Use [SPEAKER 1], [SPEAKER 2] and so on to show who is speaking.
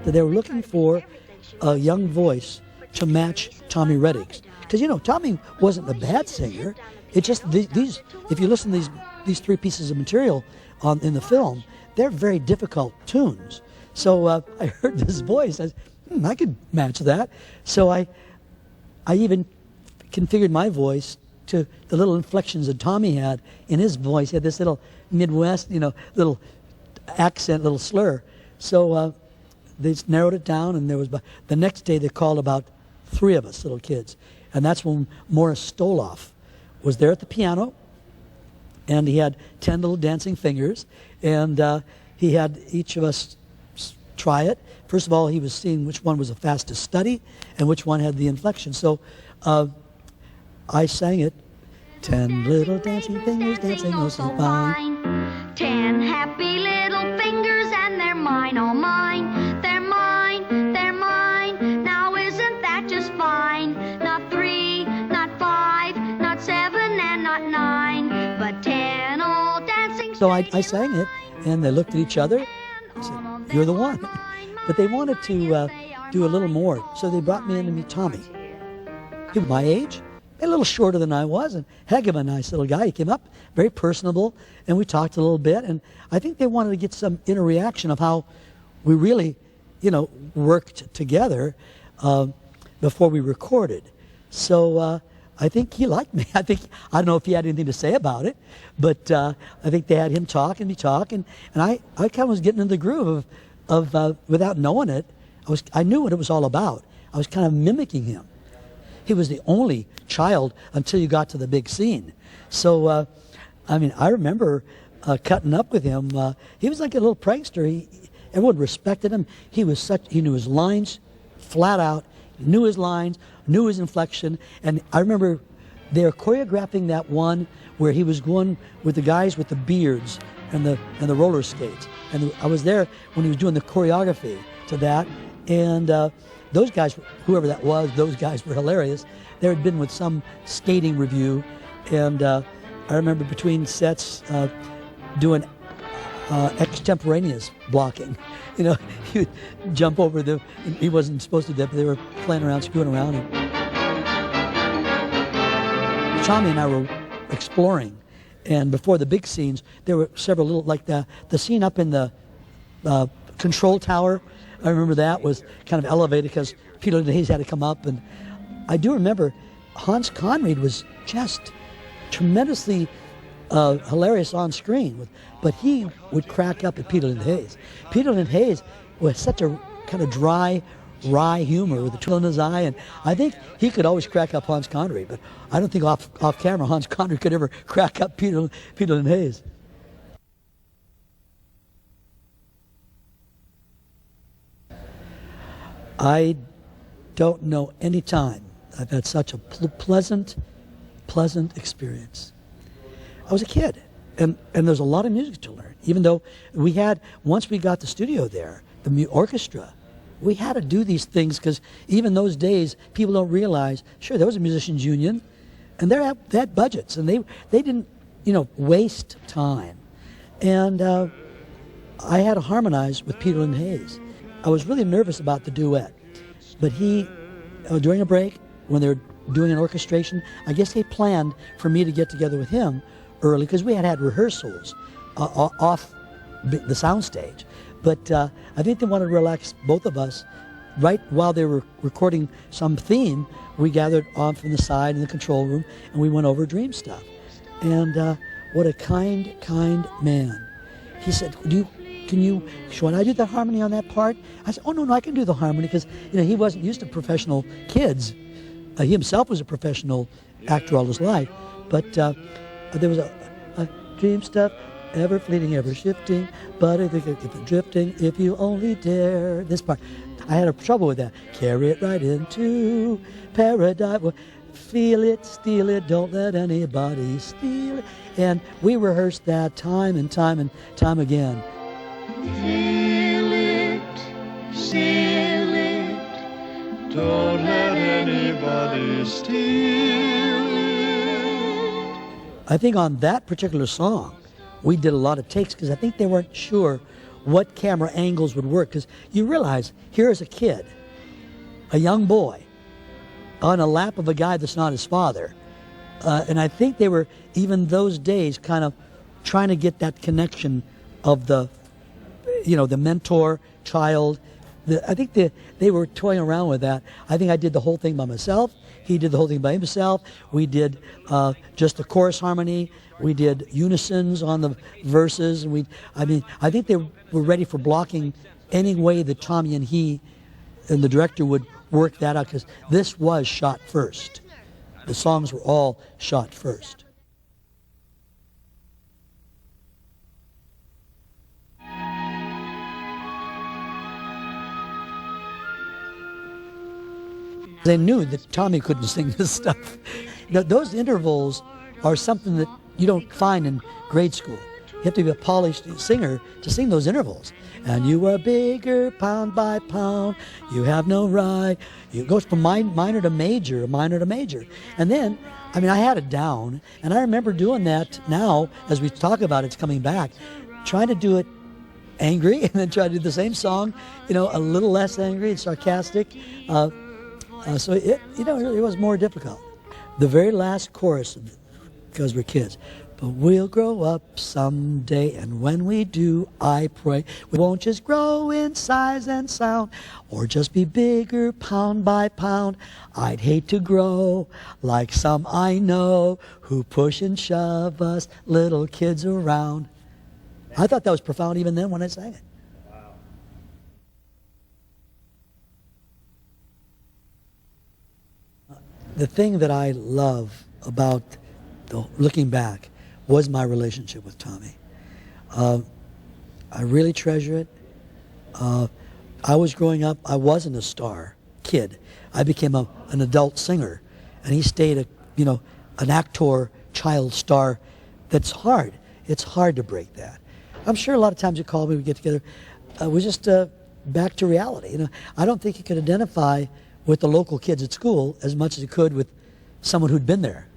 [SPEAKER 1] that they were looking for a young voice to match Tommy Rettig's. Because, you know, Tommy wasn't a bad singer. It's just these if you listen to these three pieces of material in the film, they're very difficult tunes. So I heard this voice. I said, I could match that. So I even configured my voice to the little inflections that Tommy had in his voice. He had this little Midwest, you know, little accent, little slur. So they just narrowed it down, and there was the next day they called about 3 of us little kids, and that's when Morris Stoloff was there at the piano, and he had 10 little dancing fingers, and he had each of us try it. First of all, he was seeing which one was the fastest study and which one had the inflection. So I sang it. 10 little dancing fingers dancing oh so fine.
[SPEAKER 2] 10 happy little fingers and they're mine, all mine. They're mine, they're mine. Now isn't that just fine? Not 3, not 5, not 7, and not 9, but 10 old dancing.
[SPEAKER 1] So I sang it, and they looked at each other and said, "You're the one." But they wanted to do a little more, so they brought me in to meet Tommy. He was my age, a little shorter than I was, and heck of a nice little guy. He came up, very personable, and we talked a little bit, and I think they wanted to get some inner reaction of how we really, you know, worked together before we recorded. So I think he liked me. I don't know if he had anything to say about it, but I think they had him talk and me talk, and I kind of was getting in the groove of without knowing it. I knew what it was all about. I was kind of mimicking him. He was the only child until you got to the big scene. So, I mean, I remember cutting up with him. He was like a little prankster. Everyone respected him. He knew his lines flat out. He knew his lines, knew his inflection. And I remember they were choreographing that one where he was going with the guys with the beards and the roller skates. And I was there when he was doing the choreography to that. And those guys, whoever that was, those guys were hilarious. They had been with some skating review, and I remember between sets doing extemporaneous blocking. You know, he would jump over he wasn't supposed to do that, but they were playing around, screwing around. And Tommy and I were exploring, and before the big scenes, there were several little, like the scene up in the control tower. I remember that was kind of elevated because Peter Hayes had to come up, and I do remember Hans Conried was just tremendously hilarious on screen, but he would crack up at Peter Hayes. Peter Hayes was such a kind of dry, wry humor with a twinkle in his eye, and I think he could always crack up Hans Conried, but I don't think off camera Hans Conried could ever crack up Peter Hayes. I don't know any time I've had such a pleasant experience. I was a kid, and there's a lot of music to learn. Even though once we got the studio there, the orchestra, we had to do these things because even those days, people don't realize, sure, there was a musicians union, and they had budgets, and they didn't, waste time. And I had to harmonize with Peter Hayes. I was really nervous about the duet, but during a break, when they were doing an orchestration, I guess they planned for me to get together with him early because we had rehearsals off the soundstage. But I think they wanted to relax both of us. Right while they were recording some theme, we gathered on from the side in the control room, and we went over dream stuff. And what a kind man. He said, should I do the harmony on that part? I said, oh, no, I can do the harmony because he wasn't used to professional kids. He himself was a professional actor all his life. But there was a dream stuff, ever fleeting, ever shifting, but if you're drifting, if you only dare. This part, I had trouble with that. Carry it right into paradise. Well, feel it, steal it, don't let anybody steal it. And we rehearsed that time and time and time again.
[SPEAKER 3] Feel it, seal it, don't let anybody steal it.
[SPEAKER 1] I think on that particular song, we did a lot of takes because I think they weren't sure what camera angles would work. Because you realize, here is a kid, a young boy, on a lap of a guy that's not his father. And I think they were, even those days, kind of trying to get that connection of the, the mentor, child. I think they were toying around with that. I think I did the whole thing by myself. He did the whole thing by himself. We did just the chorus harmony. We did unisons on the verses. And I think they were ready for blocking any way that Tommy and he and the director would work that out, because this was shot first. The songs were all shot first. They knew that Tommy couldn't sing this stuff. Those intervals are something that you don't find in grade school. You have to be a polished singer to sing those intervals. And you are bigger pound by pound, you have no right. It goes from minor to major, minor to major. And then, I had it down, and I remember doing that now, as we talk about it's coming back, trying to do it angry, and then try to do the same song, a little less angry and sarcastic. So it was more difficult. The very last chorus, because we're kids, but we'll grow up someday, and when we do, I pray we won't just grow in size and sound, or just be bigger pound by pound. I'd hate to grow like some I know who push and shove us little kids around. I thought that was profound even then when I sang it. The thing that I love about looking back was my relationship with Tommy. I really treasure it. I was growing up, I wasn't a star kid. I became an adult singer, and he stayed an actor child star. That's hard. It's hard to break that. I'm sure a lot of times you call me, we get together, we're just back to reality. I don't think he could identify with the local kids at school as much as he could with someone who'd been there.